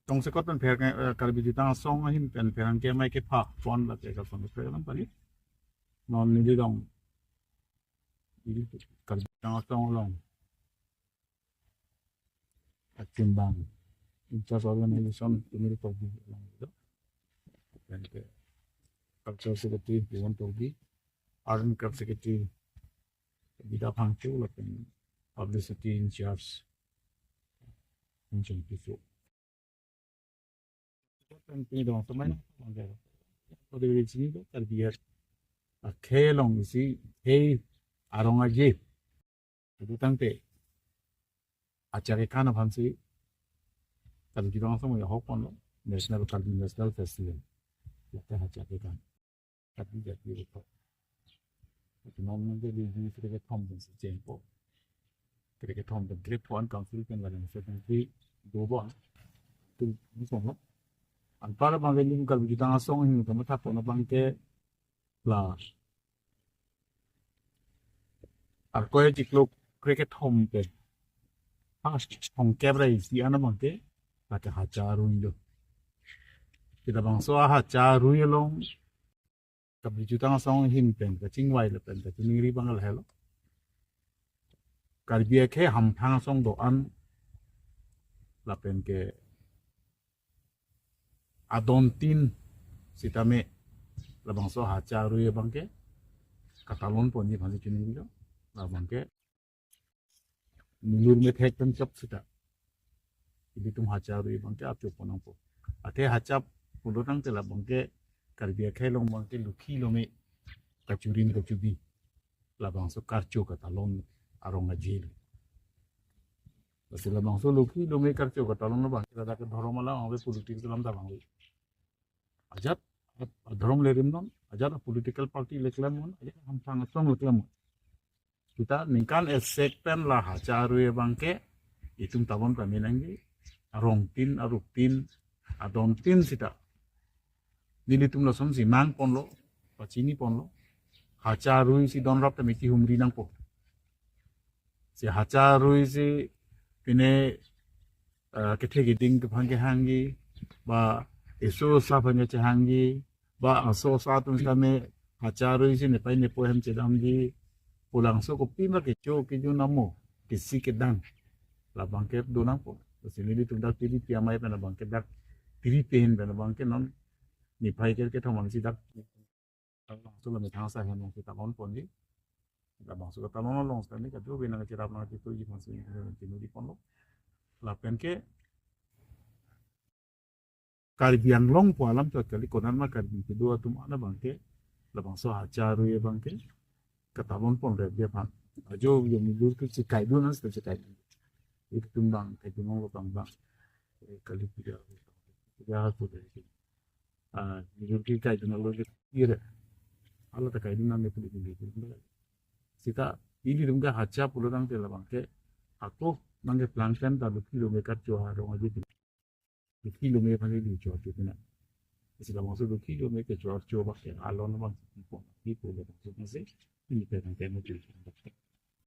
tong se kot pen pher kal bi ta song him pen pheran ke mai ke pha phone la te ka phone pe lam pali non ni di dong kal bi ta song long atimbang interest organization tumiri to bi long do pen ke culture secretary bi want to be art and craft secretary bi da phang chu la pen publicity in charge in chung pi so pen pi dong so mai no de ko de ri chi do kal bi a khe long si he arong a je du tang te a cha ke kana phan si kal bi dong so mo ho pon lo national kal bi national festival la ta ha cha ke kan kal bi ja bi ko to nom nom de bi si ke thom bin si chen po ke thom bin grip phone council pen la se pen bi do bon tu ni so no an para bang ling kal bi ta song hin ko ma tha po na bang ke la ar ko ye jiklo cricket home pe fast home camera is di ana bang ke la ke ha cha ru lo kita bang so ha cha ru long kal bi ta song hin pen ka ching wai le pen ka ching ri bang la hello kal bi ke ham thang song do an la pen ke adon tin sitame la bang so ha cha ru ye bang ke katalon pon ni bang chini lo la bang ke nulur me thek pen chap sita ini tum ha cha ru ye bang ke ap chop ponang po ate ha cha pulo tang te la bang ke kal bi ke long bang ke lukhi lo me kachurin ko chubi la bang so karcho katalon arong ajil la bang so lukhi lo me karcho katalon la bang ke da ke dhoromala ave politics lam da bang ajat धर्म ले rim none आजार political party लेकलम मन आजार हम थांग सong लेकलम kita ningkan ekspekten lah hacaru ya bangke itung tabon paminangi arong tin aruk tin adon tin sita nili tum lo som si mang pon lo pachini pon lo hacaru si don rap tamiki humri nang po si hacaru si pine kethe giding ke bangke hangi ba eso sa phane che hangi ba aso sa tum kame hacaru si ne pai ne po hem che dam di pulang so kopi ma ke cho ke jo namo kisi ke dang la bangke do nang po sini di tunda tiri pia mai pe na bangke dak tiri pen pe na bangke non ni pai ke thomang si dak so la me thang sa hen ke ta on pon di la bang so ta non long sta ni ka do be na ke rap na ke to ji phang si ni di pon lo la pen ke Karibian long po alam to kali konan ma karbi ke do tum ana bangke la bang so ha charu ye bangke katalon pon re dia pan ajo yo mi lur ke kai do nas te kai itu tumbang kai tumbang lo bang bang kali pira ya to de mi lur ke kai do na lo ke ire ala ta kai do na me puli ni sita ini dunga hacha pulurang te la bang ke ako nange plankan ta lo kilometer jo ha ro aji kilometer pani di jo jo na sila mo so kilometer jo jo ba ke alon ma po ni po le so na se ni pe na te mo jo